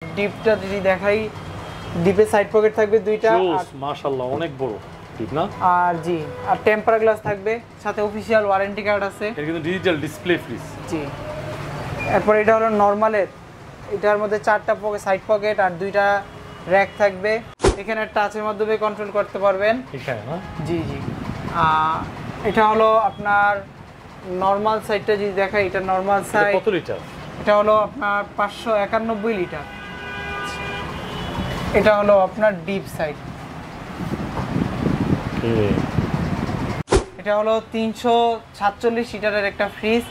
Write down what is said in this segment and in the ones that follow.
ডিপটা যদি দেখাই, ডিপে সাইড পকেট থাকবে দুইটা, মাশাআল্লাহ অনেক বড় ডিপ না? আর জি, আর টেম্পার গ্লাস থাকবে, সাথে অফিশিয়াল ওয়ারেন্টি কার্ড আছে। এটা কিন্তু ডিজিটাল ডিসপ্লে ফ্রিজ। জি। এরপর এটা হলো নরমালের, এটার মধ্যে 4টা পকেট সাইড পকেট আর 2টা র‍্যাক থাকবে। এখানে টাচের মাধ্যমে কন্ট্রোল করতে পারবেন এখানে না? জি জি। এটা হলো আপনার নরমাল সাইডটা যদি দেখাই, এটা নরমাল সাইড। কত লিটার? এটা হলো আপনার 591 লিটার। এটা হলো আপনার ডিপ সাইড। এটা হলো 347 লিটারের একটা ফ্রিজ।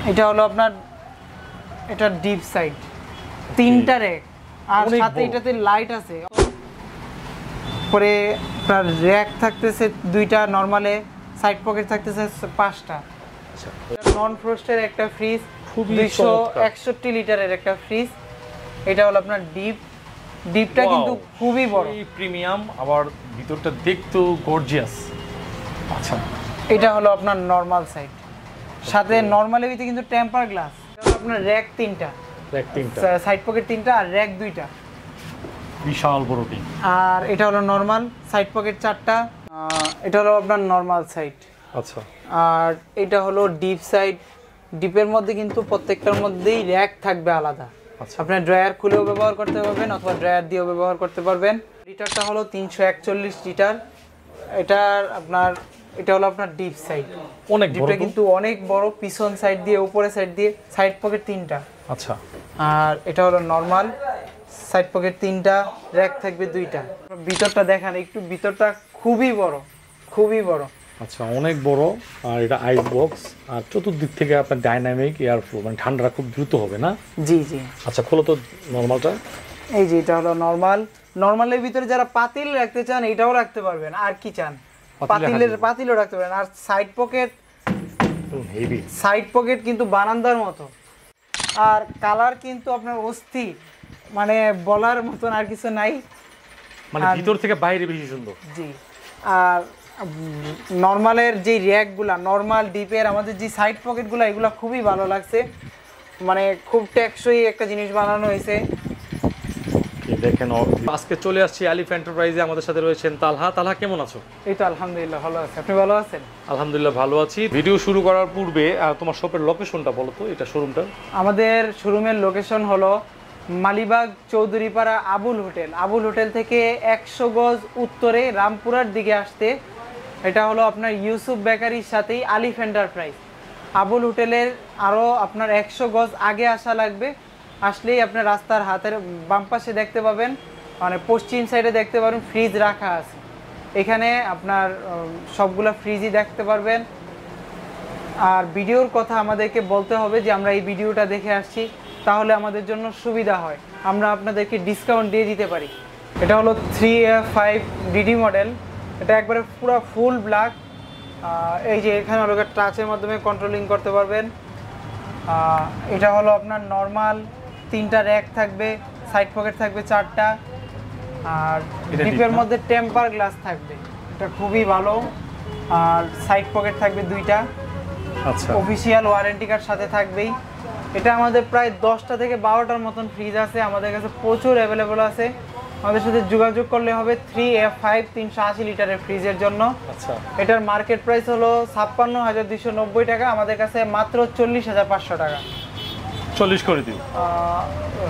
এটা হলো আপনার, এটা ডিপ সাইড, 3টা র‍্যাক আর সাথে এটাতে লাইট আছে। পরে আপনার র‍্যাক থাকতেছে 2টা নরমালে, সাইড পকেট থাকতেছে 5টা। নন ফ্রস্টের একটা ফ্রিজ, 261 লিটারের একটা ফ্রিজ। এটা হলো আপনার ডিপটা কিন্তু খুবই বড়, প্রিমিয়াম, আবার ভিতরটা দেখতেও গর্জিয়াস। আচ্ছা, এটা হলো আপনার নরমাল সাইড, সাথে নরমালের ভিতরে কিন্তু টেম্পার গ্লাস। এটা হলো আপনার র‍্যাক 3টা, সাইড পকেট 3টা আর র‍্যাক 2টা, বিশাল বড় ডিপ। আর এটা হলো নরমাল, সাইড পকেট 4টা। এটা হলো আপনার নরমাল সাইড। আচ্ছা, আর এটা হলো ডিপ সাইড। ডিপের মধ্যে কিন্তু প্রত্যেকটার মধ্যেই র‍্যাক থাকবে আলাদা। আপনার ড্রয়ার খুলেও ব্যবহার করতে পারবেন অথবা ড্রয়ার দিয়েও ব্যবহার করতে পারবেন। লিটারটা হলো 341 লিটার। এটা হলো আপনার ডিপ সাইড। অনেক বড়, ডিপটা কিন্তু অনেক বড়, পিছন সাইড দিয়ে, উপরে সাইড দিয়ে, সাইড পকেট 3টা। আচ্ছা, আর এটা হলো নরমাল, সাইড পকেট 3টা, র‍্যাক থাকবে 2টা। ভিতরটা দেখান একটু, ভিতরটা খুবই বড়, খুবই বড়। আচ্ছা, অনেক বড়। আর এটা আইস বক্স, আর চতুর্দিক থেকে আপনার ডাইনামিক এয়ার ফ্লো, মানে ঠান্ডা খুব দ্রুত হবে না? জি জি। আচ্ছা, খোলো তো নরমালটা। এই যে এটা হলো নরমাল। নরমালের ভিতরে যারা পাতিল রাখতে চান এটাও রাখতে পারবেন, আর কি চান, পাতিলও রাখতে পারেন। আর সাইড পকেট কিন্তু বারান্দার মতো। আর কালার কিন্তু আপনার অস্থির, মানে বলার মতন আর কিছু নাই, মানে ভিতর থেকে বাইরে বেশি সুন্দর। জি। আর নরমালের যে র‍্যাকগুলা, নরমাল ডিপের আমাদের যে সাইড পকেটগুলো, এগুলো খুবই ভালো লাগছে, মানে খুব টেকসই একটা জিনিস বানানো হয়েছে। দেখেন, আজকে চলে আসছি আলিফ এন্টারপ্রাইজে। আমাদের সাথে রয়েছেন তালহা। তালহা, কেমন আছো? এই তো আলহামদুলিল্লাহ ভালো আছি, আপনি ভালো আছেন? আলহামদুলিল্লাহ ভালো আছি। ভিডিও শুরু করার পূর্বে তোমার শপের লোকেশনটা বলো তো, এটা শোরুমটা। আমাদের শোরুমের লোকেশন হলো মালিবাগ চৌধুরীপাড়া আবুল হোটেল। আবুল হোটেল থেকে 100 গজ উত্তরে রামপুরার দিকে আসতে, এটা হলো আপনার ইউসুফ বেকারির সাথেই আলিফ এন্টারপ্রাইজ। আবুল হোটেলের আরও আপনার 100 গজ আগে আসা লাগবে। আসলেই আপনার রাস্তার হাতের বাম পাশে দেখতে পাবেন, মানে পশ্চিম সাইডে দেখতে পারবেন ফ্রিজ রাখা আছে। এখানে আপনার সবগুলা ফ্রিজই দেখতে পারবেন। আর ভিডিওর কথা আমাদেরকে বলতে হবে যে আমরা এই ভিডিওটা দেখে আসছি, তাহলে আমাদের জন্য সুবিধা হয়, আমরা আপনাদেরকে ডিসকাউন্ট দিয়ে দিতে পারি। এটা হলো 3F5 ডিডি মডেল। এটা একবারে পুরো ফুল ব্ল্যাক। এই যে এখানে হলো টাচের মাধ্যমে কন্ট্রোলিং করতে পারবেন। এটা হলো আপনার নরমাল, 3টা র‍্যাক থাকবে, সাইড পকেট থাকবে 4টা, আর ডিপের মধ্যে টেম্পার গ্লাস থাকবে, এটা খুবই ভালো। আর সাইড পকেট থাকবে 2টা। আচ্ছা, অফিশিয়াল ওয়ারেন্টি কার্ড সাথে থাকবেই। এটা আমাদের প্রায় 10টা থেকে 12টার মতন ফ্রিজ আছে, আমাদের কাছে প্রচুর অ্যাভেলেবল আছে। আমাদের সাথে যোগাযোগ করলে হবে 3F5 380 লিটারের ফ্রিজের জন্য। আচ্ছা, এটার মার্কেট প্রাইস হলো 56,290 টাকা, আমাদের কাছে মাত্র 40,500 টাকা। 40 করে দিব?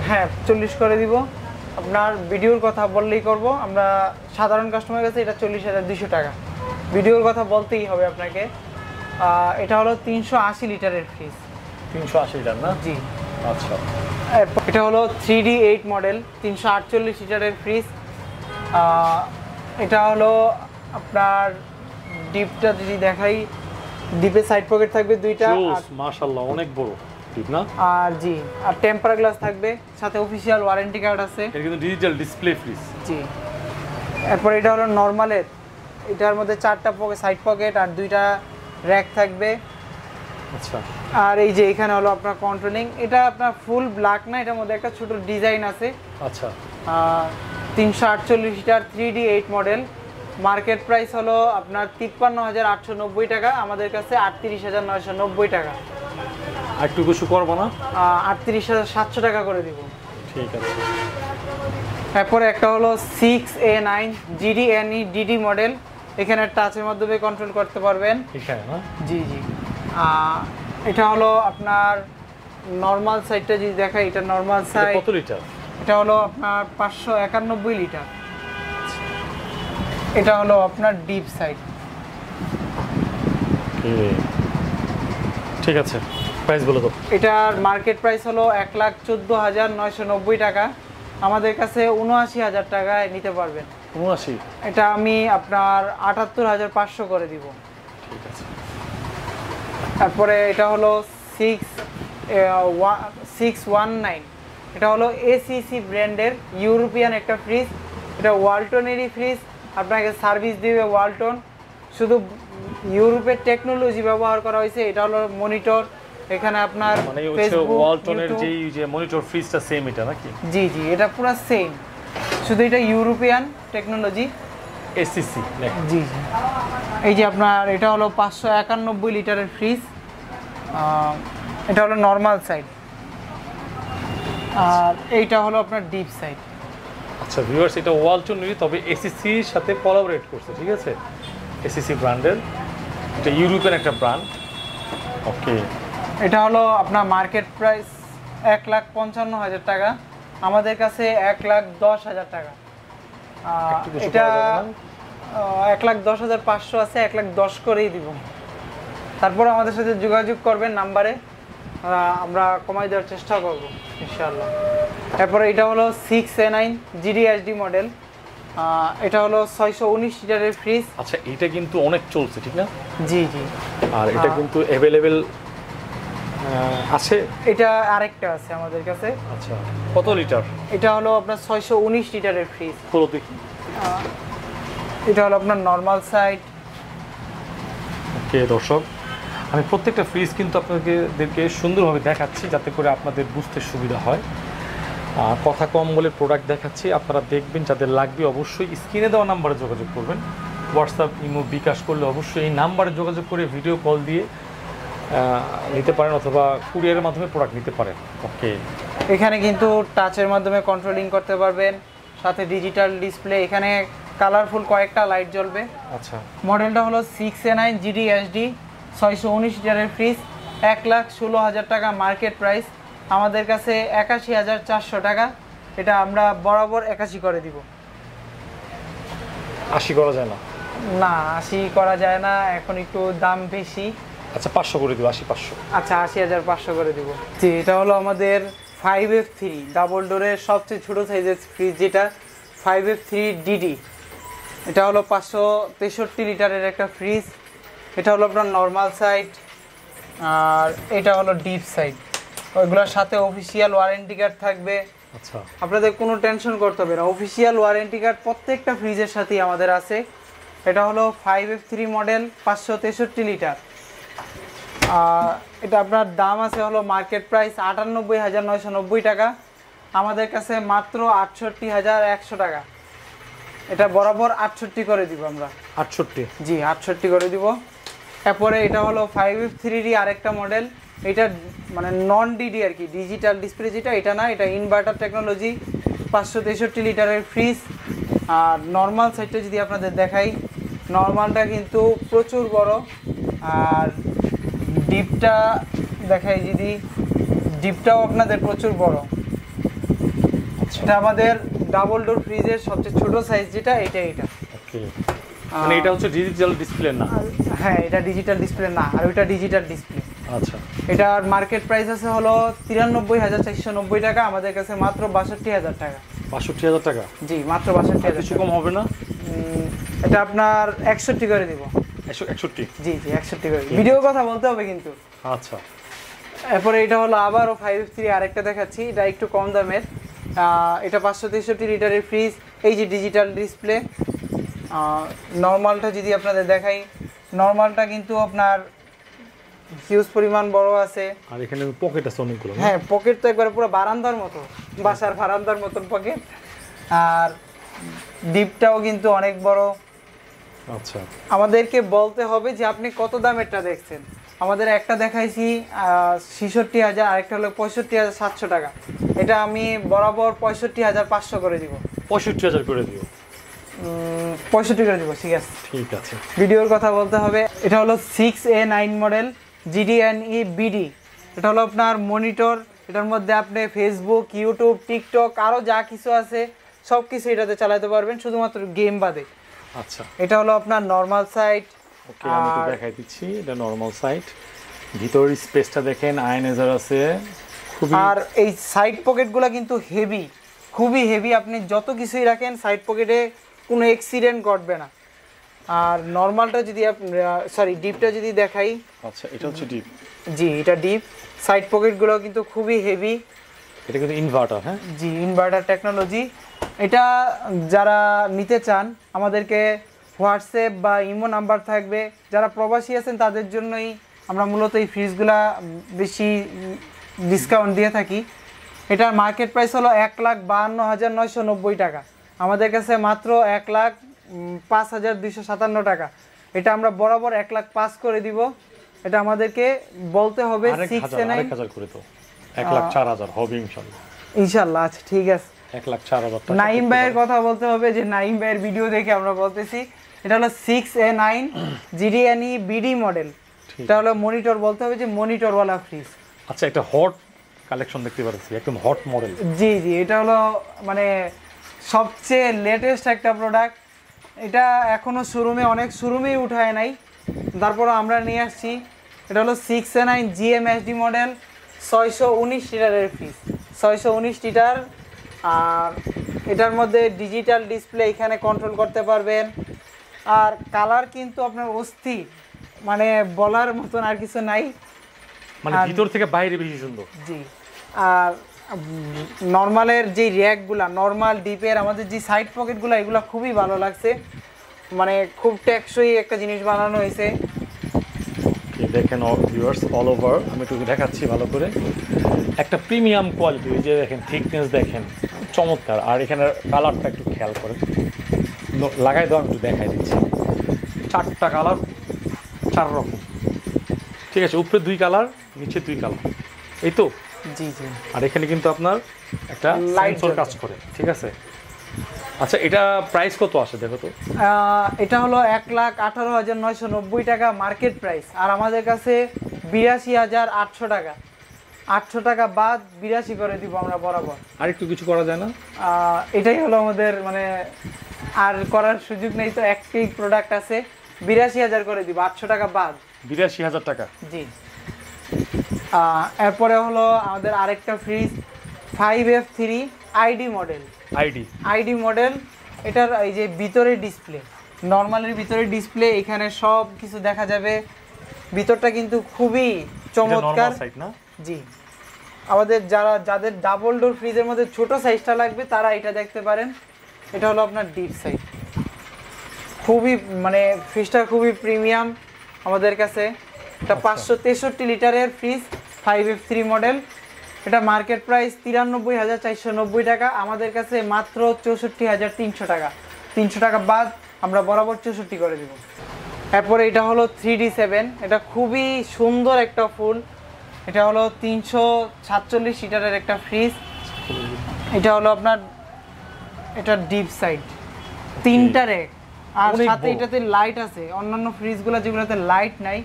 হ্যাঁ, 40 করে দিব। আপনার ভিডিওর কথা বললেই করব, আমরা সাধারণ কাস্টমারের কাছে এটা 40,200 টাকা। ভিডিওর কথা বলতেই হবে আপনাকে। এটা হলো 380 লিটারের ফ্রিজ। 380 লিটার না? জি। আচ্ছা, এটা হলো 3D8 মডেল, 348 লিটারের ফ্রিজ। এটা হলো আপনার ডিপটা যদি দেখাই, ডিপে সাইড পকেট থাকবে 2টা। মাশাআল্লাহ অনেক বড় ডিপ না? আর জি, আর টেম্পার গ্লাস থাকবে, সাথে অফিশিয়াল ওয়ারেন্টি কার্ড আছে। এটা কিন্তু ডিজিটাল ডিসপ্লে ফ্রিজ। জি। এরপর এটা হলো নরমালের, এটার মধ্যে 4টা সাইড পকেট আর 2টা র‍্যাক থাকবে। আচ্ছা, আর এই যে এখানে হলো আপনার কন্ট্রোলিং। এটা আপনার ফুল ব্ল্যাক না, এটার মধ্যে একটা ছোট ডিজাইন আছে। আচ্ছা, 348 litre 3D8 model. Market price হলো আপনার 53,890 টাকা, আমাদের কাছে 38,990 টাকা। আর একটু কিছু করবো না? 38,700 টাকা করে দিব। ঠিক আছে। তারপরে একটা হলো 6A9 GDNE DD মডেল, এখানে টাচের মাধ্যমে কন্ট্রোল করতে পারবেন। এখানে না? জি জি। এটা হলো আপনার নর্মাল সাইডটা যদি দেখাই, এটা নর্মাল এটা সাইড। কত লিটার? এটা হলো আপনার 591 লিটার। এটা হলো আপনার ডিপ সাইড। ঠিক আছে, প্রাইস বলে দাও। এটার মার্কেট প্রাইস হলো 1,14,990 টাকা, আমাদের কাছে 79,000 টাকায় নিতে পারবেন। 79? এটা আমি আপনার 78,500 করে দিব। ঠিক আছে। তারপরে এটা হলো 619, এটা হলো এসিসি ব্র্যান্ডের ইউরোপিয়ান একটা ফ্রিজ। এটা ওয়ালটনেরই ফ্রিজ, আপনাকে সার্ভিস দিবে ওয়ালটন। শুধু ইউরোপের টেকনোলজি ব্যবহার করা হয়েছে। এটা হলো মনিটর, এখানে আপনার মানে হচ্ছে ওয়ালটনের যে মনিটর ফ্রিজটা সেম এটা নাকি? জি জি, এটা পুরো সেম, শুধু এটা ইউরোপিয়ান টেকনোলজি এসিসি। জি জি। এই যে আপনার এটা হলো 591 লিটারের ফ্রিজ, এটা হলো নর্মাল সাইড, আর এইটা হলো আপনার ডিপ সাইড। আচ্ছা ভিউয়ার্স, এটা ওয়ালটনেরই, তবে এসিসির সাথে কোলাবোরেট করছে, ঠিক আছে? এসিসি ব্র্যান্ডের, এটা ইউরোপিয়ান একটা ব্র্যান্ড। ওকে। এটা হলো আপনার মার্কেট প্রাইস 1,55,000 টাকা, আমাদের কাছে 1,10,000 টাকা। এটা 1,10,500 আছে, 1,10,000 করেই দিব। তারপর আমাদের সাথে যোগাযোগ করবেন নাম্বারে, আমরা কমাই দেওয়ার চেষ্টা করব ইনশাআল্লাহ। তারপরে এটা হলো 6A9 GDHD মডেল, এটা হলো 619 লিটারের ফ্রিজ। আচ্ছা, এটা কিন্তু অনেক চলছে, ঠিক না? জি জি। আর এটা কিন্তু অ্যাভেলেবেল আছে? এটা আরেকটা আছে আমাদের কাছে। আচ্ছা, কত লিটার? এটা হলো আপনার 619 লিটারের ফ্রিজ। খোলো দেখি। এটা হলো আপনার নর্মাল সাইড। ওকে দর্শক, আমি প্রত্যেকটা ফ্রিজ কিন্তু আপনাদেরকে সুন্দরভাবে দেখাচ্ছি, যাতে করে আপনাদের বুঝতে সুবিধা হয়। কথা কম বলে প্রোডাক্ট দেখাচ্ছি, আপনারা দেখবেন। যাদের লাগবে অবশ্যই স্ক্রিনে দেওয়া নাম্বারে যোগাযোগ করবেন। হোয়াটসঅ্যাপ, ইমো, বিকাশ করলে অবশ্যই এই নাম্বারে যোগাযোগ করে ভিডিও কল দিয়ে নিতে পারেন, অথবা কুরিয়ারের মাধ্যমে প্রোডাক্ট নিতে পারেন। ওকে। এখানে কিন্তু টাচের মাধ্যমে কন্ট্রোলিং করতে পারবেন, সাথে ডিজিটাল ডিসপ্লে, এখানে কালারফুল কয়েকটা লাইট জ্বলবে। আচ্ছা, মডেলটা হলো 6A9 GDHD 619 লিটারের ফ্রিজ, 1,16,000 টাকা মার্কেট প্রাইস, আমাদের কাছে 81,400 টাকা। এটা আমরা বরাবর 81 করে দিব। 80 করা যায় না? না, 80 করা যায় না, এখন একটু দাম বেশি। আচ্ছা, 500 করে দিব, 80,500। আচ্ছা, 80,500 করে দিব। জি, এটা হলো আমাদের 5F3 ডাবল ডোরের সবচেয়ে ছোট সাইজের ফ্রিজ, যেটা 5F3 DD। এটা হলো 563 লিটারের একটা ফ্রিজ। এটা হলো আপনার নর্মাল সাইড, আর এটা হলো ডিপ সাইড। ওইগুলোর সাথে অফিসিয়াল ওয়ারেন্টি কার্ড থাকবে। আচ্ছা, আপনাদের কোনো টেনশন করতে হবে না, অফিসিয়াল ওয়ারেন্টি কার্ড প্রত্যেকটা ফ্রিজের সাথেই আমাদের আছে। এটা হলো 5F3 মডেল, 563 লিটার। এটা আপনার দাম আছে হলো মার্কেট প্রাইস 98,990 টাকা, আমাদের কাছে মাত্র 68,100 টাকা। এটা বরাবর 68 করে দিব আমরা। 68? জি, 68 করে দিব। তারপরে এটা হলো 5F3 আরেকটা মডেল, এটা মানে নন ডিডি আর কি, ডিজিটাল ডিসপ্লে যেটা, এটা না, এটা ইনভার্টার টেকনোলজি, 563 লিটারের ফ্রিজ। আর নর্মাল সাইডটা যদি আপনাদের দেখাই, নর্মালটা কিন্তু প্রচুর বড়, আর ডিপটা দেখাই যদি, ডিপটাও আপনাদের প্রচুর বড়। এটা আমাদের ডাবল ডোর ফ্রিজের সবচেয়ে ছোট সাইজ যেটা, এটা। ওকে, মানে এটা হচ্ছে ডিজিটাল ডিসপ্লে না? হ্যাঁ, এটা ডিজিটাল ডিসপ্লে না, আর ওইটা ডিজিটাল ডিসপ্লে। আচ্ছা, এটার মার্কেট প্রাইস আছে হলো 93,490 টাকা, আমাদের কাছে মাত্র 62,000 টাকা। 62,000 টাকা? জি, মাত্র 62,000। কিছু কম হবে না? এটা আপনার 61 করে দিব। 61? জি জি, 61 করে। ভিডিও কথা বলতে হবে কিন্তু। আচ্ছা। এরপরে এটা হলো আবারও 5F3 আরেকটা দেখাচ্ছি, এটা একটু কম দামের। এটা 563 লিটারের ফ্রিজ, এই যে ডিজিটাল ডিসপ্লে। নর্মালটা যদি আপনাদের দেখাই, নর্মালটা কিন্তু আপনার হিউজ পরিমাণ বড় আছে, আর এখানে পকেট আছে অনেকগুলো। হ্যাঁ, পকেট তো একবার পুরো বারান্দার মতো, বাসার বারান্দার মতন পকেট। আর ডিপটাও কিন্তু অনেক বড়। আচ্ছা, আমাদেরকে বলতে হবে যে আপনি কত দামেরটা দেখছেন, আমাদের একটা দেখাইছি ৬৬,০০০, আরেকটা হলো ৬৫,৭০০ টাকা। এটা আমি বরাবর ৬৫,৫০০ করে দিব। ৬৫,০০০ করে দিও। ৬৫ করে দিব, ঠিক আছে। ঠিক আছে, ভিডিওর কথা বলতে হবে। এটা হলো 6A9 মডেল GDNE BD। এটা হলো আপনার মনিটর। এটার মধ্যে আপনি ফেসবুক, ইউটিউব, টিকটক আরও যা কিছু আছে সব কিছু এটাতে চালাতে পারবেন, শুধুমাত্র গেম বাদে। আচ্ছা, এটা হলো আপনার নর্মাল সাইট। ওকে, আমি একটু দেখাই দিচ্ছি। এটা নরমাল সাইট, ভিতরের স্পেসটা দেখেন, আয়নাইজার আছে খুবই। আর এই সাইড পকেটগুলো কিন্তু হেভি, খুবই হেভি। আপনি যত কিছুই রাখেন সাইড পকেটে কোনো অ্যাক্সিডেন্ট ঘটবে না। আর নর্মালটা যদি সরি ডিপটা যদি দেখাই, আচ্ছা, এটা হচ্ছে ডিপ। জি, এটা ডিপ। সাইড পকেটগুলো কিন্তু খুবই হেভি। এটা কিন্তু ইনভার্টার, হ্যাঁ? জি, ইনভার্টার টেকনোলজি। এটা যারা নিতে চান আমাদেরকে হোয়াটসঅ্যাপ বা ইমো নাম্বার থাকবে। যারা প্রবাসী আছেন তাদের জন্যই আমরা মূলত এই ফ্রিজগুলা বেশি ডিসকাউন্ট দিয়ে থাকি। এটার মার্কেট প্রাইস হলো ১,৫২,৯৯০ টাকা, আমাদের কাছে মাত্র ১,০৫,২৫৭ টাকা। এটা আমরা বরাবর ১,০৫,০০০ করে দিব। এটা আমাদেরকে বলতে হবে 6A9 করে তো ১,০৪,০০০ হবে ইনশাআল্লাহ। ইনশাআল্লাহ। আচ্ছা, ঠিক আছে। ১,০৪,০০০ টাকা। নাইম ভাইয়ের কথা বলতে হবে, যে নাইম ভাইয়ের ভিডিও দেখে আমরা বলতেছি। এটা হলো 6A9 GDNE BD মডেল। এটা হলো মনিটর, বলতে হবে যে মনিটরওয়ালা ফ্রিজ। আচ্ছা, একটা হট কালেকশন দেখতে পাচ্ছি, একদম হট মডেল। জি জি, এটা হলো মানে সবচেয়ে লেটেস্ট একটা প্রোডাক্ট। এটা এখনো শোরুমে, অনেক শোরুমেই উঠায় নাই, তারপরও আমরা নিয়ে আসছি। এটা হলো 6A9 GMHD মডেল, ৬১৯ লিটারের ফ্রিজ, ৬১৯ লিটার। আর এটার মধ্যে ডিজিটাল ডিসপ্লে, এখানে কন্ট্রোল করতে পারবেন। আর কালার কিন্তু আপনার অস্থির, মানে বলার মতন আর কিছু নাই, মানে ভিতর থেকে বাইরে বেশি সুন্দর। জি। আর নর্মালের যে র্যাকগুলা, নর্মাল ডিপের আমাদের যে সাইড পকেটগুলো, এগুলো খুবই ভালো লাগছে, মানে খুব টেকসই একটা জিনিস বানানো হয়েছে। দেখেন ভিউয়ার্স, অল ওভার আমি একটু দেখাচ্ছি ভালো করে। একটা প্রিমিয়াম কোয়ালিটি, এই যে দেখেন থিকনেস দেখেন, চমৎকার। আর এখানে কালারটা একটু খেয়াল করেন, লাগাই দাও, আমি একটু দেখাই দিচ্ছি। 4টা কালার, 4 রকম, ঠিক আছে। উপরে 2 কালার, নিচে 2 কালার, এই তো। জি জি। আর এখানে কিন্তু আপনার একটা সেন্সর কাজ করে, ঠিক আছে। আচ্ছা, এটা প্রাইস কত আসে দেখো তো? এটা হলো ১,১৮,৯৯০ টাকা মার্কেট প্রাইস। আর আমাদের কাছে ৮২,৮০০ টাকা, ৮০০ টাকা বাদ ৮২ করে দিব আমরা বরাবর। আর একটু কিছু করা যায় না? এটাই হলো আমাদের, মানে আর করার সুযোগ নেই, তো একটাই প্রোডাক্ট আছে। ৮২,০০০ করে দিব, ৮০০ টাকা বাদ। ৮২,০০০ টাকা, জি। এরপরে হলো আমাদের আরেকটা fridge 5F3 ID model. ID model, এটার এই যে ভিতরে ডিসপ্লে, নর্মালের ভিতরে ডিসপ্লে, এখানে সব কিছু দেখা যাবে। ভিতরটা কিন্তু খুবই চমৎকার। জি, আমাদের যাদের ডাবল ডোর ফ্রিজের মধ্যে ছোট সাইজটা লাগবে তারা এটা দেখতে পারেন। এটা হলো আপনার ডিপ সাইজ, খুবই মানে ফ্রিজটা খুবই প্রিমিয়াম আমাদের কাছে। এটা 563 লিটারের ফ্রিজ, 5F3 মডেল। এটা মার্কেট প্রাইস 93,490 টাকা, আমাদের কাছে মাত্র 64,300 টাকা। 300 টাকা বাদ আমরা বরাবর 64 করে দেব। এরপরে এটা হলো 3D7, এটা খুবই সুন্দর একটা ফুল। এটা হলো 347 লিটারের একটা ফ্রিজ। এটা হলো আপনার, এটা ডিপ সাইড, 3টা র্যাক, আর সাথে এটাতে লাইট আছে। অন্যান্য ফ্রিজগুলো যেগুলোতে লাইট নাই,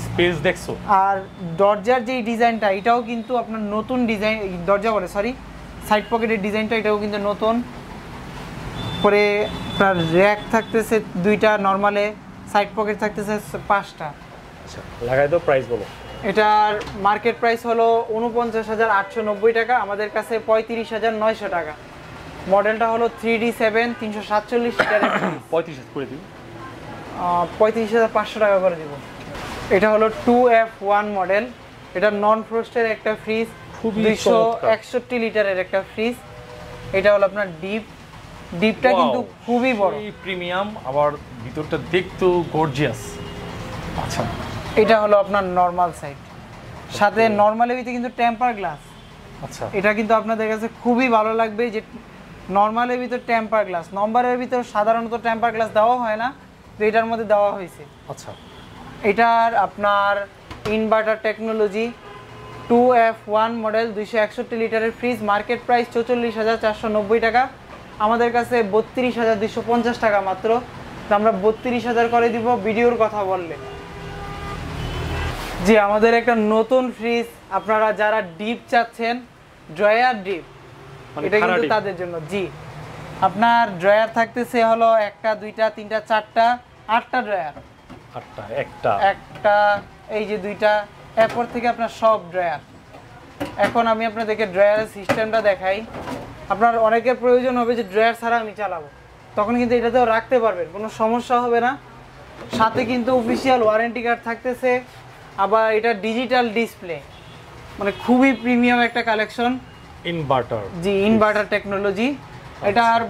স্পেস দেখছো। আর দরজার যে ডিজাইনটা, এটাও কিন্তু আপনার নতুন ডিজাইন, দরজা বলে সরি, সাইড পকেটের ডিজাইনটা এটাও কিন্তু নতুন। পরে আপনার র্যাক থাকতেছে 2টা, নর্মালে সাইড পকেট থাকতেছে 5টা। আচ্ছা, লাগাই দাও, প্রাইস বলো। এটার মার্কেট প্রাইস হলো ৪৯,৮৯০ টাকা, আমাদের কাছে ৩৫,৯০০ টাকা। মডেলটা হলো 3D7, 347 লিটারের। ৩৫ করে দিই, ৩৫,৫০০ টাকা করে দিব। এটা হলো 2F1 মডেল, এটা নন ফ্রস্টের একটা ফ্রিজ, 261 লিটারের একটা ফ্রিজ। এটা হলো আপনার ডিপটা কিন্তু খুবই বড়, প্রিমিয়াম, আবার ভিতরটা দেখতেও গর্জিয়াস। আচ্ছা, এটা হলো আপনার নরমাল সাইড, সাথে নরমালের ভিতরে কিন্তু টেম্পার গ্লাস। আচ্ছা, এটা কিন্তু আপনাদের কাছে খুবই ভালো লাগবে যে নরমালের ভিতর টেম্পার গ্লাস, নম্বরের ভিতর সাধারণত টেম্পার গ্লাস দেওয়া হয় না, তো এটার মধ্যে দেওয়া হয়েছে। আচ্ছা, এটার আপনার ইনভার্টার টেকনোলজি 2F1 মডেল 261 লিটারের ফ্রিজ, মার্কেট প্রাইস 44,490 টাকা, আমাদের কাছে 32,250 টাকা মাত্র। তো আমরা 32,000 করে দিব ভিডিওর কথা বললে। জি, আমাদের একটা নতুন ফ্রিজ, আপনারা যারা ডিপ চাচ্ছেন, ড্রয়ার ডিপ, এটা কিন্তু তাদের জন্য। জি, আপনার ড্রয়ার থাকতেছে হলো 1টা 2টা 3টা 4টা 8টা ড্রয়ার, 8টা একটা এই যে 2টা, এরপর থেকে আপনার সব ড্রয়ার। এখন আমি আপনাদেরকে ড্রয়ারের সিস্টেমটা দেখাই। আপনার অনেকের প্রয়োজন হবে যে ড্রয়ার ছাড়া আমি চালাবো, তখন কিন্তু এটাতেও রাখতে পারবেন, কোনো সমস্যা হবে না। সাথে কিন্তু অফিসিয়াল ওয়ারেন্টি কার্ড থাকতেছে, আবার এটা ডিজিটাল ডিসপ্লে, মানে খুবই প্রিমিয়াম একটা কালেকশন। ইনভার্টার, জি, ইনভার্টার টেকনোলজি। এটার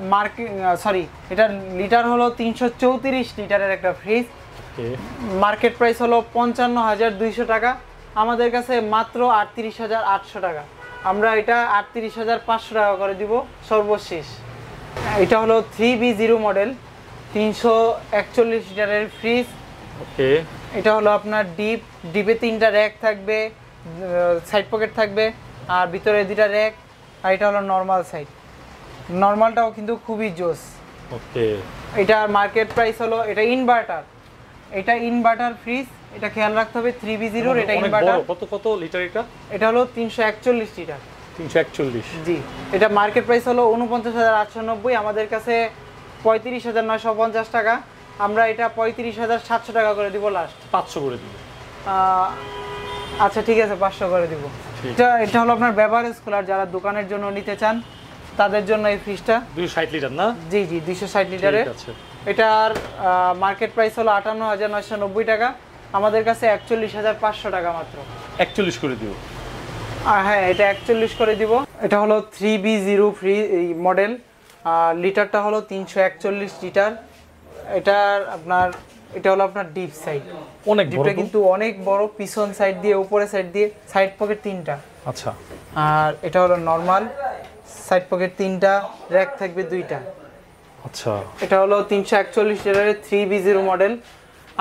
এটার লিটার হলো 334 লিটারের একটা ফ্রিজ। মার্কেট প্রাইস হলো 55,200 টাকা, আমাদের কাছে মাত্র 38,800 টাকা। আমরা এটা 38,500 টাকা করে দিব সর্বশেষ। এটা হলো 3B0 মডেল 341 লিটারের ফ্রিজ। ওকে, এটা হলো আপনার ডিপে 3টা র্যাক থাকবে, সাইড পকেট থাকবে, আর ভিতরে 2টা র্যাক। আর এটা হলো নর্মাল সাইড, নর্মালটাও কিন্তু খুবই জোস। ওকে, এটার মার্কেট প্রাইস হলো, এটা ইনভার্টার ফ্রিজ, এটা খেয়াল রাখতে হবে 3B0 এটা ইনভার্টার। কত লিটার এটা? এটা হলো 341 লিটার। 341, জি, এটা মার্কেট প্রাইস হলো 49,890, আমাদের কাছে 35,950 টাকা। আমরা এটা 35,700 টাকা করে দিব লাস্ট। 500 করে দিব। আচ্ছা ঠিক আছে, 500 করে দিব। এটা হলো আপনার বেভারেজ কুলার, যারা দোকানের জন্য নিতে চান তাদের জন্য এই ফ্রিজটা। 260 লিটার না? জি জি, 260 লিটারের। এটার মার্কেট প্রাইস হলো 58,990 টাকা, আমাদের কাছে 41,500 টাকা মাত্র। 41 করে দিব। হ্যাঁ, এটা 41 করে দিব। এটা হলো 3B0 ফ্রি মডেল, লিটারটা হলো 341 লিটার। এটা হলো আপনার ডিপ সাইড, অনেক বড়, কিন্তু অনেক বড়, পিছন সাইড দিয়ে, উপরে সাইড দিয়ে, সাইড পকেট 3টা। আচ্ছা, আর এটা হলো নরমাল, সাইড পকেট 3টা, র‍্যাক থাকবে 2টা। আচ্ছা, এটা হলো 341 লিটারের 3B0 মডেল,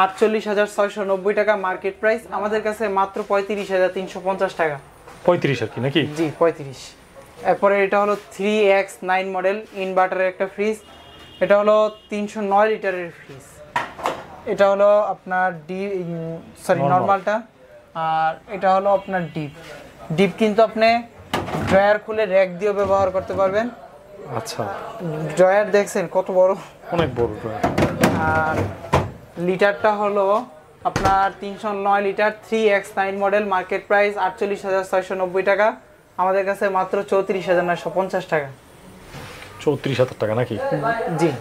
48,690 টাকা মার্কেট প্রাইস, আমাদের কাছে মাত্র 35,350 টাকা। 35 আর কি নাকি? জি, 35। এরপরে এটা হলো 3X9 মডেল ইনভার্টারের একটা ফ্রিজ, এটা হলো 309 লিটারের ফ্রিজ। এটা হলো আপনার নরমালটা, আর এটা হলো আপনার ডিপ কিন্তু আপনি ড্রয়ার খুলে র‍্যাক দিয়ে ব্যবহার করতে পারবেন। আচ্ছা, ড্রয়ার দেখছেন কত বড়, অনেক বড় ড্রয়ার। আর লিটারটা হলো আপনার 309 litre 3X9 model, market price 48,690 টাকা, আমাদের কাছে মাত্র 34,950 টাকা। 34,000 টাকা নাকি? জি,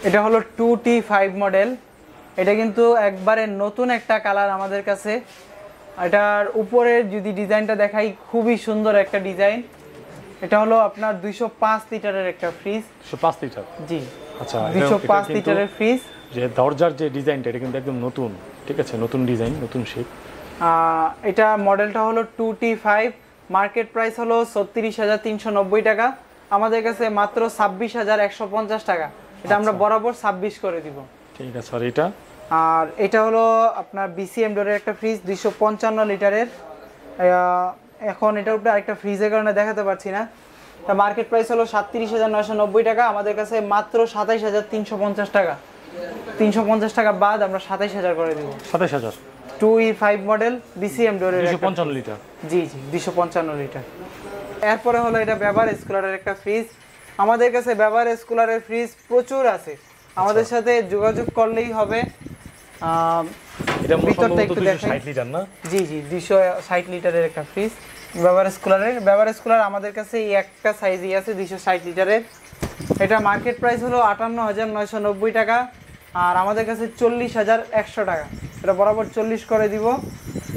এটা হলো 2T5 মডেল, এটা কিন্তু একবারে নতুন একটা কালার আমাদের কাছে। এটার উপরের যদি ডিজাইনটা দেখাই, খুবই সুন্দর একটা ডিজাইন। এটা হলো আপনার 205 লিটারের একটা ফ্রিজ। 205 লিটার? জি, আচ্ছা, 205 লিটারের ফ্রিজ। যে দরজার যে ডিজাইনটা, এটা কিন্তু একদম নতুন, ঠিক আছে, নতুন ডিজাইন, নতুন শেপ। এটা মডেলটা হলো 2T5, মার্কেট প্রাইস হলো 36,390 টাকা, আমাদের কাছে মাত্র 26,150 টাকা। এটা আমরা বরাবর 26 করে দিব। ঠিক আছে, আর এটা? আর এটা হলো আপনার BCM ডোরের একটা ফ্রিজ, 255 লিটারের। এখন এটার উপরে আরেকটা ফ্রিজের কারণে দেখাতে পারছি না। মার্কেট প্রাইস হলো 37,990 টাকা, আমাদের কাছে মাত্র 27,350 টাকা। 350 টাকা বাদ আমরা 27,000 করে দিব। 27,000? 2E5 মডেল BCM ডোরের 255 লিটার। জি জি, 255 লিটার। এরপরে হলো এটা বেভারেজ কুলারের একটা ফ্রিজ, আমাদের কাছে বেভারেজ কুলারের ফ্রিজ প্রচুর আছে, আমাদের সাথে যোগাযোগ করলেই হবে। এটা ভিতরটা একটু দেখেন। 260 লিটার না? জি জি, 260 লিটারের একটা ফ্রিজ বেভারেজ কুলার আমাদের কাছে এই একটা সাইজই আছে 260 লিটারের। এটা মার্কেট প্রাইস হলো 58,990 টাকা, আর আমাদের কাছে 40,100 টাকা। এটা বরাবর 40 করে দিব।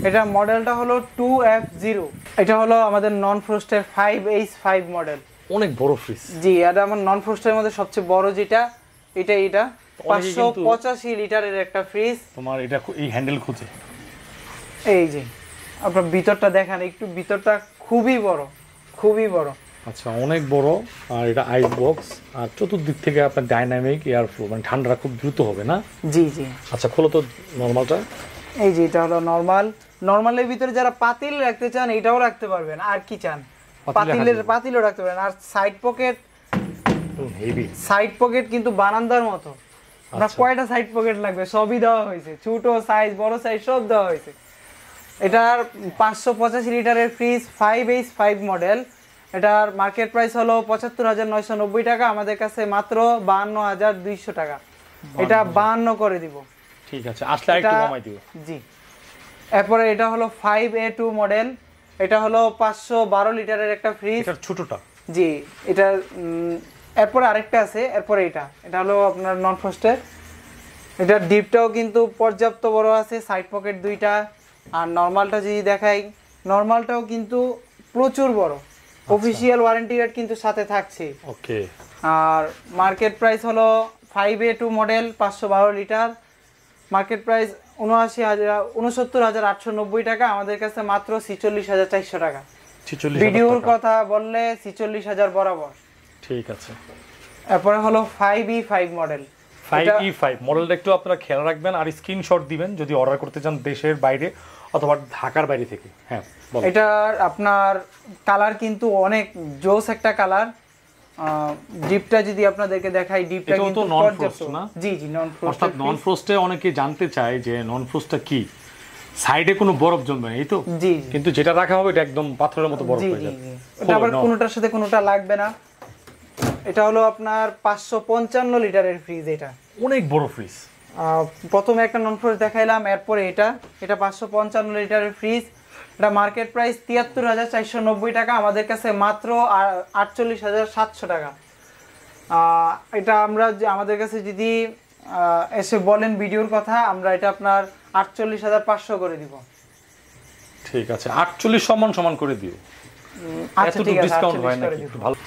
এটা মডেলটা হলো 2F0, এটা হলো আমাদের নন ফ্রস্টের 5H5 মডেল। অনেক বড় ফ্রিজ। জি, এটা আমার নন ফ্রস্টের মধ্যে সবচেয়ে বড় যেটা, এটা 585 লিটারের একটা ফ্রিজ। তোমার এটা এই হ্যান্ডেল খুঁজে, এই যে আপনার ভিতরটা দেখেন একটু, ভিতরটা খুবই বড়, খুবই বড়। আচ্ছা, অনেক বড়। আর এটা আইস বক্স, আর চতুর্দিক থেকে আপনার ডাইনামিক এয়ার ফ্লো, মানে ঠান্ডা খুব দ্রুত হবে না? জি জি। আচ্ছা, খোলো তো নরমালটা। এই যে এটা হলো নরমাল। নরমালের ভিতরে যারা পাতিল রাখতে চান এটাও রাখতে পারবেন, আর কি চান পাতিলও রাখতে পারেন। আর side pocket, heavy side pocket কিন্তু বারান্দার মতো। আপনার কয়টা সাইড পকেট লাগবে সবই দেওয়া হয়েছে, ছোট সাইজ বড় সাইজ সব দেওয়া হয়েছে। এটার 585 লিটারের ফ্রিজ 5H5 মডেল। এটার মার্কেট প্রাইস হলো ৭৫,৯৯০ টাকা, আমাদের কাছে মাত্র ৫২,২০০ টাকা। এটা ৫২ করে দিব। ঠিক আছে, আসলে একটু কমাই দিও। জি। এরপরে এটা হলো 5A2 মডেল। এটা হলো 512 লিটারের একটা ফ্রিজ। এটা ছোটটা। জি, এটা এরপরে আরেকটা আছে, এরপরে এটা হলো আপনার নন ফ্রস্টের। এটা ডিপটাও কিন্তু পর্যাপ্ত বড় আছে, সাইড পকেট দুইটা। আর নরমালটা যদি দেখাই, নরমালটাও কিন্তু প্রচুর বড়। অফিশিয়াল ওয়ারেন্টি কার্ড কিন্তু সাথে থাকছে। ওকে। আর মার্কেট প্রাইস হলো 5A2 model 512 litre. Market price ৬৯,৮৯০ টাকা, আমাদের কাছে মাত্র ৪৬,৪০০ টাকা। ভিডিওর কথা বললে ৪৬,০০০ বরাবর। ঠিক আছে। এরপরে হলো 5E5 মডেল। 5E5 মডেলটা একটু আপনারা খেয়াল রাখবেন আর স্ক্রিনশট দিবেন যদি অর্ডার করতে চান দেশের বাইরে অথবা ঢাকার বাইরে থেকে। হ্যাঁ, এটার আপনার কালার কিন্তু অনেক জোস একটা কালার। ডিপটা যদি আপনাদেরকে দেখাই, ডিপটা কিন্তু নন ফ্রস্ট না? জি জি, নন ফ্রস্ট। অর্থাৎ নন ফ্রস্টে অনেকে জানতে চায় যে নন ফ্রস্টটা কি, সাইডে কোনো বরফ জমবে না, এই তো? জি। কিন্তু যেটা রাখা হবে এটা একদম পাথরের মতো বরফ হয়ে যাবে। এটা আবার কোনোটার সাথে কোনোটা লাগবে না। এটা হলো আপনার 555 লিটারের ফ্রিজ। এটা অনেক বড় ফ্রিজ। প্রথমে একটা নন ফ্রস্ট দেখাইলাম, এরপরে এটা 555 লিটারের ফ্রিজ। এটা মার্কেট প্রাইস ৭৩,৪৯০ টাকা, আমাদের কাছে মাত্র ৪৮,৭০০ টাকা। এটা আমরা আমাদের কাছে যদি এসে বলেন ভিডিওর কথা, আমরা এটা আপনার ৪৮,৫০০ করে দিব। ঠিক আছে, ৪৮ সমান করে দিও। আচ্ছা ঠিক আছে, ডিসকাউন্ট হয় নাকি একটু ভালো?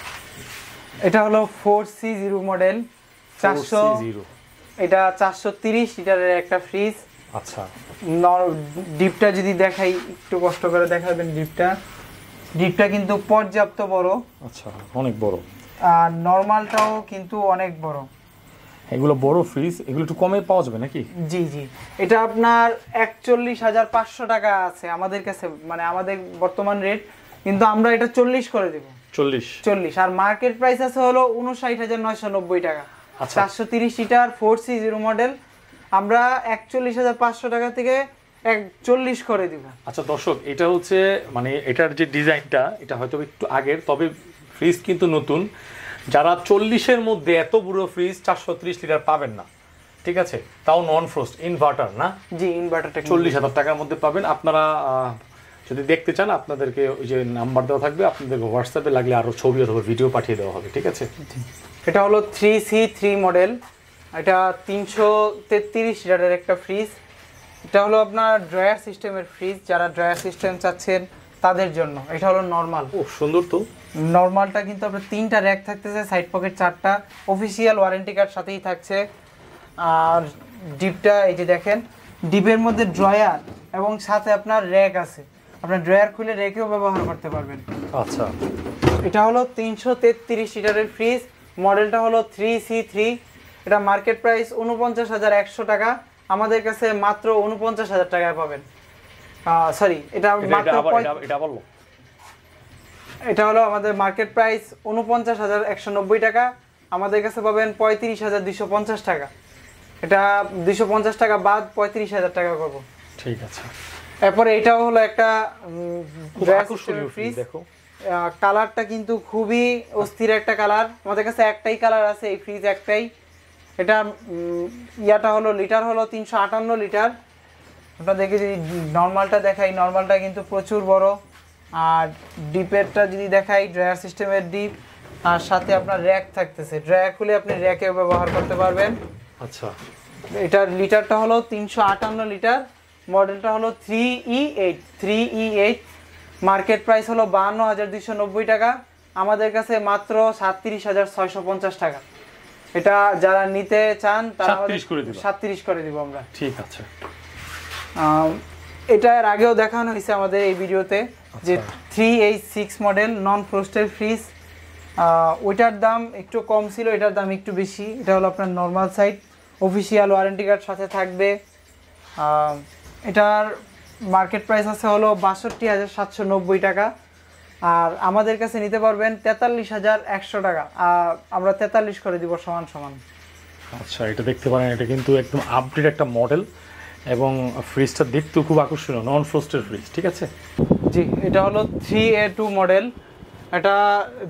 এটা হলো 4C0 মডেল 400। এটা 430 লিটারের একটা ফ্রিজ। আচ্ছা। ডিপটা যদি দেখাই, একটু কষ্ট করে দেখাবেন ডিপটা কিন্তু পর্যাপ্ত বড়। আচ্ছা, অনেক বড়। আর নরমালটাও কিন্তু অনেক বড়। এগুলো বড় ফ্রিজ, এগুলো একটু কমে পাওয়া যাবে নাকি? জি জি, এটা আপনার ৪১,৫০০ টাকা আছে আমাদের কাছে, মানে আমাদের বর্তমান রেট, কিন্তু আমরা এটা ৪০ করে দেব। ৪০। আর মার্কেট প্রাইস আছে হলো ৫৯,৯৯০ টাকা। 430 লিটার 4C0 মডেল আমরা ৪১,৫০০ টাকা থেকে ৪০ করে দিব। আচ্ছা দর্শক, এটা হচ্ছে মানে এটার যে ডিজাইনটা এটা হয়তো একটু আগের, তবে ফ্রিজ কিন্তু নতুন। যারা ৪০-এর মধ্যে এত বড় ফ্রিজ ৪৩০ লিটার পাবেন না, ঠিক আছে? তাও নন ফ্রস্ট ইনভার্টার না? জি, ইনভার্টারটা ৪০,০০০ টাকার মধ্যে পাবেন। আপনারা যদি দেখতে চান আপনাদেরকে ওই যে নাম্বার দেওয়া থাকবে, আপনাদেরকে হোয়াটসঅ্যাপে লাগলে আরও ছবি অথবা ভিডিও পাঠিয়ে দেওয়া হবে, ঠিক আছে? এটা হলো 3C3 মডেল। এটা ৩৩৩ লিটারের একটা ফ্রিজ। এটা হলো আপনার ড্রয়ার সিস্টেমের ফ্রিজ, যারা ড্রয়ার সিস্টেম চাচ্ছেন তাদের জন্য। এটা হলো নরমাল। ও সুন্দর তো। নরমালটা কিন্তু আপনার 3টা র্যাক থাকতেছে, সাইড পকেট 4টা, অফিসিয়াল ওয়ারেন্টি কার্ড সাথেই থাকছে। আর ডিপটা এই যে দেখেন, ডিপের মধ্যে ড্রয়ার এবং সাথে আপনার র্যাক আছে, আপনার ড্রয়ার খুলে র্যাকেও ব্যবহার করতে পারবেন। আচ্ছা। এটা হলো ৩৩৩ লিটারের ফ্রিজ, মডেলটা হলো 3C3। এটা মার্কেট প্রাইস ৪৯,১০০ টাকা, আমাদের কাছে মাত্র ৪৯,০০০ টাকায় পাবেন। সরি, এটা মাত্র এটা হলো আমাদের মার্কেট প্রাইস ৪৯,১৯০ টাকা, আমাদের কাছে পাবেন ৩৫,২৫০ টাকা। এটা ২৫০ টাকা বাদ ৩৫,০০০ টাকা করব। ঠিক আছে। এরপরে এটাও হলো একটা ফ্রিজ। দেখো কালারটা কিন্তু খুবই অস্থির একটা কালার, আমাদের কাছে একটাই কালার আছে এই ফ্রিজ একটাই। এটা ইয়াটা হলো লিটার হলো ৩৫৮ লিটার। আপনাদেরকে যদি নর্মালটা দেখাই, নর্মালটা কিন্তু প্রচুর বড়। আর ডিপেরটা যদি দেখাই, ড্রয়ার সিস্টেমের ডিপ, আর সাথে আপনার র্যাক থাকতেছে, ড্রয়ার খুলে আপনি র্যাকেও ব্যবহার করতে পারবেন। আচ্ছা। এটার লিটারটা হলো ৩৫৮ লিটার, মডেলটা হলো 3E8। মার্কেট প্রাইস হলো ৫২,২৯০ টাকা, আমাদের কাছে মাত্র ৩৭,৬৫০ টাকা। এটা যারা নিতে চান তারা ৩৭ করে দিব আমরা। ঠিক আছে। এটা এর আগেও দেখানো হয়েছে আমাদের এই ভিডিওতে, যে 3H6 মডেল নন ফ্রস্টের ফ্রিজ। ওইটার দাম একটু কম ছিল, এটার দাম একটু বেশি। এটা হলো আপনার normal side, official warranty card সাথে থাকবে। এটার মার্কেট প্রাইস আছে হলো ৬২,৭৯০ টাকা, আর আমাদের কাছে নিতে পারবেন ৪৩,১০০ টাকা, আর আমরা ৪৩ করে দিব সমান সমান। আচ্ছা, এটা দেখতে পারেন, এটা কিন্তু একদম আপডেট একটা মডেল এবং ফ্রিজটা দেখতেও খুব আকর্ষণীয়, নন ফ্রস্টের ফ্রিজ, ঠিক আছে? জি, এটা হলো 3A2 মডেল, এটা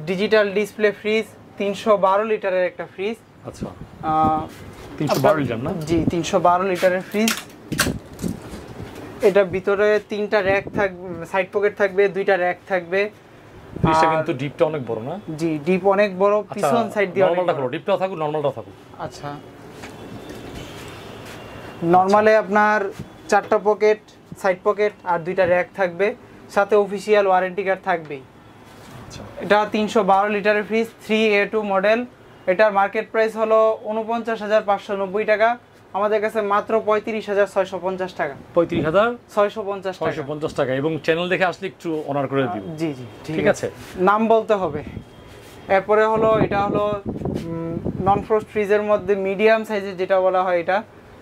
ডিজিটাল ডিসপ্লে ফ্রিজ, 312 লিটারের একটা ফ্রিজ। আচ্ছা, 312 লিটার না? জি, 312 লিটারের ফ্রিজ। এটা ভিতরে 3টা র‍্যাক থাকবে, সাইড পকেট থাকবে, 2টা র‍্যাক থাকবে। ফ্রিজটা কিন্তু ডিপটা অনেক বড় না? জি, ডিপ অনেক বড়, পিছন সাইড দিয়ে নরমালটা করো, ডিপটাও থাকুক, নরমালটাও থাকুক। আচ্ছা, নরমালে আপনার 4টা পকেট, সাইড পকেট আর 2টা র‍্যাক থাকবে, সাথে অফিশিয়াল ওয়ারেন্টি কার্ড থাকবেই। আচ্ছা, এটা 312 লিটারের ফ্রিজ, 3A2 মডেল। এটার মার্কেট প্রাইস হলো ৪৯,৫৯০ টাকা, আমাদের কাছে মাত্র ৩৫,৬৫০ টাকা। ৩৫,৬৫০ টাকা, এবং চ্যানেল দেখে আসলে একটু অনার করে দিব। জি জি, ঠিক আছে, নাম বলতে হবে। এরপরে হলো এটা হলো নন ফ্রস্ট ফ্রিজের মধ্যে মিডিয়াম সাইজের যেটা বলা হয়,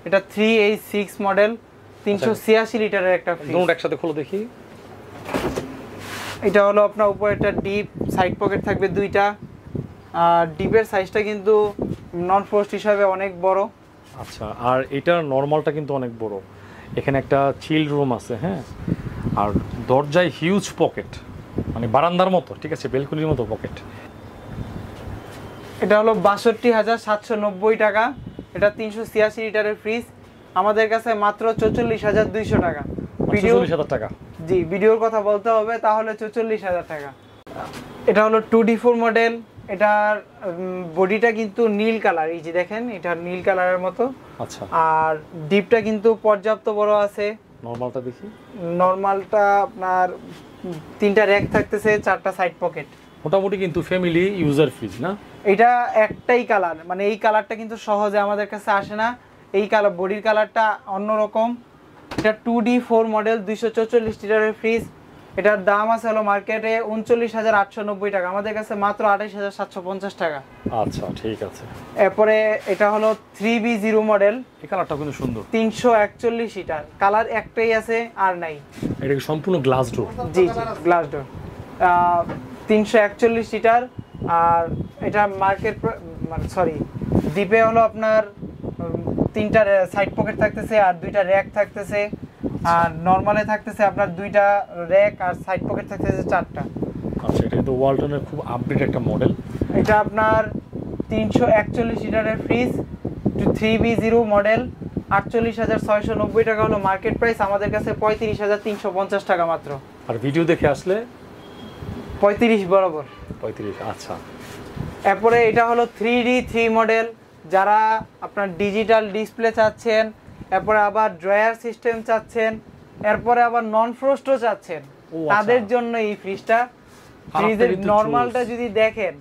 এটা 3A6 মডেল, ৩৮৬ লিটারের একটা ফ্রিজ। দুটো একসাথে খোলো দেখি। এটা হলো আপনার উপরে একটা ডিপ, সাইড পকেট থাকবে 2টা, আর ডিপের সাইজটা কিন্তু নন ফ্রস্ট হিসাবে অনেক বড়। আচ্ছা, আর এটার নরমালটা কিন্তু অনেক বড়, এখানে একটা চিল রুম আছে, হ্যাঁ, আর দরজায় হিউজ পকেট, মানে বারান্দার মতো, ঠিক আছে, বেলকনির মতো পকেট। এটা হলো ৬২,৭৯০ টাকা, এটা ৩৮৬ লিটারের ফ্রিজ, আমাদের কাছে মাত্র ৪৪,২০০ টাকা। ৪৪,০০০ টাকা? জি, ভিডিওর কথা বলতে হবে, তাহলে ৪৪,০০০ টাকা। এটা হলো 2D4 মডেল, এটার বডিটা কিন্তু নীল কালার, এই যে দেখেন, এটা নীল কালারের মতো। আচ্ছা, আর ডিপটা কিন্তু পর্যাপ্ত বড় আছে। নরমালটা দেখি। নরমালটা আপনার 3টা র‍্যাক থাকতেছে, 4টা সাইড পকেট। মোটামুটি কিন্তু ফ্যামিলি ইউজার ফ্রিজ না? এটা একটাই কালার, মানে এই কালারটা কিন্তু সহজে আমাদের কাছে আসে না, এই কালার, বডির কালারটা অন্যরকম। এটা 2D4 মডেল, 244 লিটারের ফ্রিজ, এটার দাম আছে হলো মার্কেটে ৩৯,৮৯০ টাকা, আমাদের কাছে মাত্র ২৮,৭৫০ টাকা। আচ্ছা, ঠিক আছে। এরপরে এটা হলো 3B0 মডেল, এই কালারটা কিন্তু সুন্দর, ৩৪১ লিটার, কালার একটাই আছে আর নাই। এটা কি সম্পূর্ণ গ্লাস ডোর? জি জি, গ্লাস ডোর, ৩৪১ লিটার। আর এটা মার্কেট মানে সরি, ডিপে হলো আপনার 3টা সাইড পকেট থাকতেছে আর 2টা র‍্যাক থাকতেছে, আর নরমালে থাকতেছে আপনার 2টা র‍্যাক আর সাইড পকেট থাকতেছে 4টা। আচ্ছা, এটা কিন্তু ওয়ালটনের খুব আপডেট একটা মডেল। এটা আপনার ৩৪১ লিটারের ফ্রিজ, 3B0 মডেল, ৪৮,৬৯০ টাকা হলো মার্কেট প্রাইস, আমাদের কাছে ৩৫,৩৫০ টাকা মাত্র। আর ভিডিও দেখে আসলে ৩৫ বরাবর। ৩৫। আচ্ছা, এরপরে এটা হলো 3D3 মডেল, যারা আপনার ডিজিটাল ডিসপ্লে চাচ্ছেন, এরপরে আবার ড্রয়ার সিস্টেম চাচ্ছেন, এরপরে আবার নন ফ্রস্টও চাচ্ছেন, তাদের জন্য এই ফ্রিজটা। ফ্রিজের নরমালটা যদি দেখেন,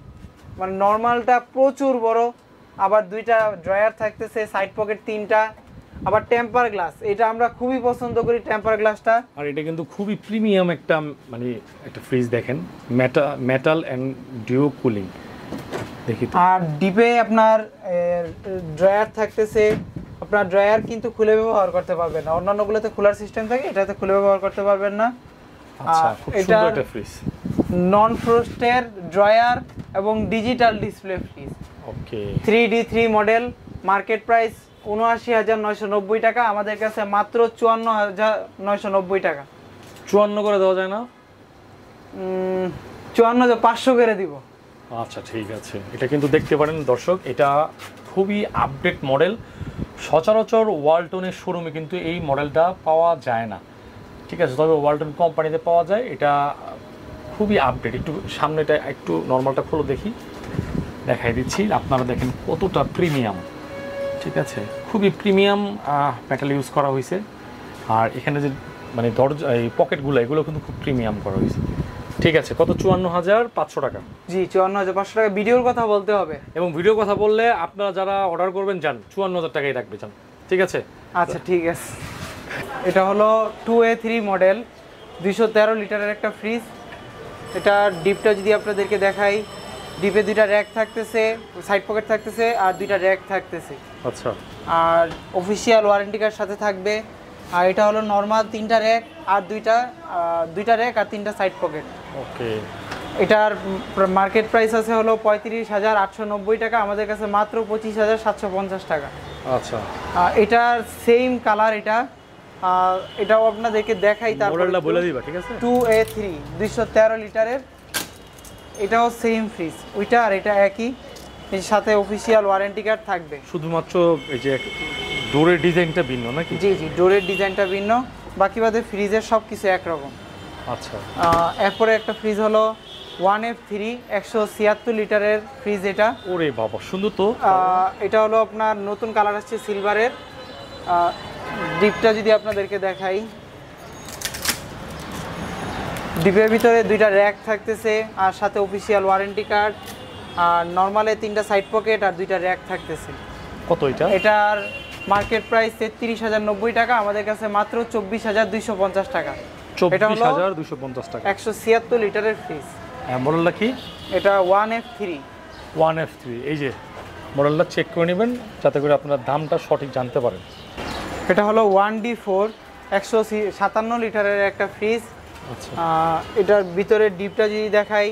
মানে নরমালটা প্রচুর বড়, আবার 2টা ড্রয়ার থাকতেছে, সাইড পকেট 3টা, আবার টেম্পার গ্লাস, এটা আমরা খুবই পছন্দ করি টেম্পার গ্লাসটা। আর এটা কিন্তু খুবই প্রিমিয়াম একটা, মানে একটা ফ্রিজ, দেখেন, মেটাল এন্ড ডিও কুলিং দেখি। আর ডিপে আপনার ড্রয়ার থাকতেছে, আপনার ড্রয়ার কিন্তু খুলে ব্যবহার করতে পারবেন না, অন্যান্যগুলোতে খোলার সিস্টেম থাকে, এটাতে খুলে ব্যবহার করতে পারবেন না। আচ্ছা, খুব সুন্দর একটা ফ্রিজ, নন ফ্রস্টের ড্রয়ার এবং ডিজিটাল ডিসপ্লে ফ্রিজ। ওকে, 3D3 মডেল, মার্কেট প্রাইস ৭৯,৯৯০ টাকা, আমাদের কাছে মাত্র ৫৪,৯৯০ টাকা। ৫৪ করে দেওয়া যায় না? ৫৪,৫০০ করে দিব। আচ্ছা, ঠিক আছে। এটা কিন্তু দেখতে পারেন দর্শক, এটা খুবই আপডেট মডেল, সচরাচর ওয়ালটনের শোরুমে কিন্তু এই মডেলটা পাওয়া যায় না, ঠিক আছে, তবে ওয়ালটন কোম্পানিতে পাওয়া যায়। এটা খুবই আপডেট। একটু সামনেটা, একটু নর্মালটা খোলো দেখি, দেখাই দিচ্ছি, আপনারা দেখেন কতটা প্রিমিয়াম, ঠিক আছে, খুবই প্রিমিয়াম মেটাল ইউজ করা হয়েছে। আর এখানে যে মানে দরজা, এই পকেটগুলো, এগুলো কিন্তু খুব প্রিমিয়াম করা হয়েছে, ঠিক আছে। কত? ৫৪,৫০০ টাকা। জি, ৫৪,৫০০ টাকা। ভিডিওর কথা বলতে হবে, এবং ভিডিও কথা বললে আপনারা যারা অর্ডার করবেন যান ৫৪,০০০ টাকাই রাখবে, যান, ঠিক আছে। আচ্ছা, ঠিক আছে। এটা হলো 2A3 মডেল, ২১৩ লিটারের একটা ফ্রিজ। এটা ডিপটা যদি আপনাদেরকে দেখাই, ডিপে 2টা র‍্যাক থাকতেছে, সাইড পকেট থাকতেছে, আর 2টা র‍্যাক থাকতেছে। আচ্ছা, আর অফিশিয়াল ওয়ারেন্টি কার্ড সাথে থাকবে, আর এটা হলো নর্মাল 3টা র্যাক আর দুইটা র্যাক আর 3টা সাইড পকেট। ওকে, এটার মার্কেট প্রাইস আছে হলো 35,890 টাকা, আমাদের কাছে মাত্র 25,750 টাকা। আচ্ছা, এটার সেম কালার, এটাও আপনাদেরকে দেখাই। মডেলটা বলে দিবা, ঠিক আছে? 2A3 213 লিটারের, এটাও সেম ফ্রিজ ওইটা আর এটা একই, এর সাথে অফিসিয়াল ওয়ারেন্টি কার্ড থাকবে। শুধুমাত্র এই যে ডোরের ডিজাইনটা ভিন্ন নাকি? জি জি, ডোরের ডিজাইনটা ভিন্ন, বাকি বাদে ফ্রিজের সব কিছু একরকম। আচ্ছা, এরপরে একটা ফ্রিজ হলো 1F3 176 লিটারের ফ্রিজ। এটা ওরে বাবা, সুন্দর তো। এটা হলো আপনার নতুন কালার আসছে সিলভারের। ডিপটা যদি আপনাদেরকে দেখাই, ডিপের ভিতরে 2টা র্যাক থাকতেছে আর সাথে অফিসিয়াল ওয়ারেন্টি কার্ড, আর নর্মালে 3টা সাইড পকেট আর 2টা র্যাক থাকতেছে। কত এটা? এটার মার্কেট প্রাইস 33,090 টাকা, আমাদের কাছে মাত্র 24,250 টাকা। এটা হলো 24,250 টাকা, 176 লিটারের ফ্রিজ। মডেলটা কি? এটা 1F3। 1F3, এই যে মডেলটা চেক করে নেবেন যাতে করে আপনার দামটা সঠিক জানতে পারেন। এটা হলো 1D4 157 লিটারের একটা ফ্রিজ। আচ্ছা, এটার ভিতরে ডিপটা যদি দেখাই,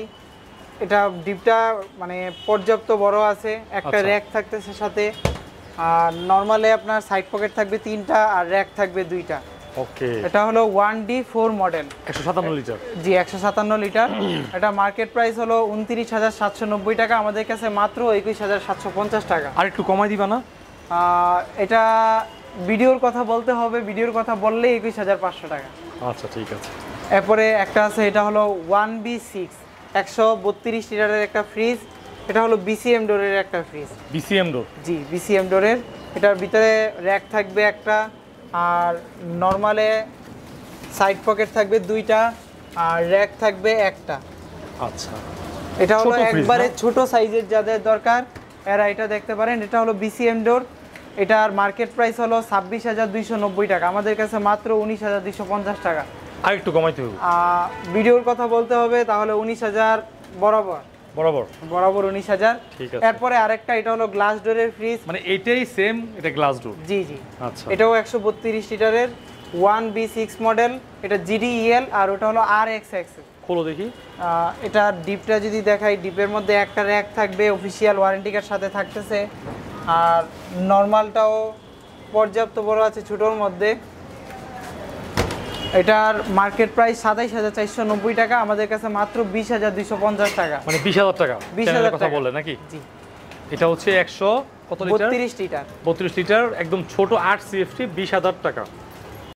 এটা ডিপটা মানে পর্যাপ্ত বড় আছে, একটা আচ্ছা। র্যাক থাকতেছে সাথে, আর নর্মালে আপনার সাইড পকেট থাকবে 3টা আর র্যাক থাকবে 2টা। ওকে, এটা হলো 1D4 মডেল, 157 লিটার। জি 157 লিটার। এটা মার্কেট প্রাইস হলো 29,790 টাকা, আমাদের কাছে মাত্র 21,750 টাকা। আর একটু কমাই দিবা না? এটা ভিডিওর কথা বলতে হবে, ভিডিওর কথা বললেই 21,500 টাকা। আচ্ছা, ঠিক আছে। এরপরে একটা আছে, এটা হলো 1B6 132 লিটারের একটা ফ্রিজ। এটা হলো BCM ডোরের একটা ফ্রিজ। BCM ডোর? জি, BCM ডোরের। এটার ভিতরে র্যাক থাকবে একটা, আর নর্মালে সাইড পকেট থাকবে 2টা আর র্যাক থাকবে একটা। আচ্ছা, এটা হলো ছোট fridge একবারে না? ছোট সাইজের যাদের দরকার এরা এটা দেখতে পারেন। এটা হলো BCM ডোর, এটার মার্কেট প্রাইস হলো 26,290 টাকা, আমাদের কাছে মাত্র 19,250 টাকা। আর একটু কমাইতে হবে। ভিডিওর কথা বলতে হবে, তাহলে 19,000 বরাবর বরাবর 19,000। ঠিক আছে। এরপরে আরেকটা, এটা হলো গ্লাস ডোরের ফ্রিজ। মানে এটাই সেম, এটা গ্লাস ডোর? জি জি, আচ্ছা, এটাও 132 লিটারের 1B6 মডেল। এটা GDEL আর ওটা হলো RXX। খোলো দেখি। এটা ডিপটা যদি দেখাই, ডিপের মধ্যে একটা র্যাক থাকবে, অফিসিয়াল ওয়ারেন্টি কার্ড সাথে থাকতেছে, আর নর্মালটাও পর্যাপ্ত বড় আছে ছোটোর মধ্যে। এটার মার্কেট প্রাইস 27,490 টাকা, আমাদের কাছে মাত্র 20,250 টাকা। মানে 20,000 টাকা 20,000 কথা টাকা বললে নাকি? জি, এটা হচ্ছে 100 কত লিটার? 32 লিটার। 32 লিটার, একদম ছোট 8 CFT, 20,000 টাকা।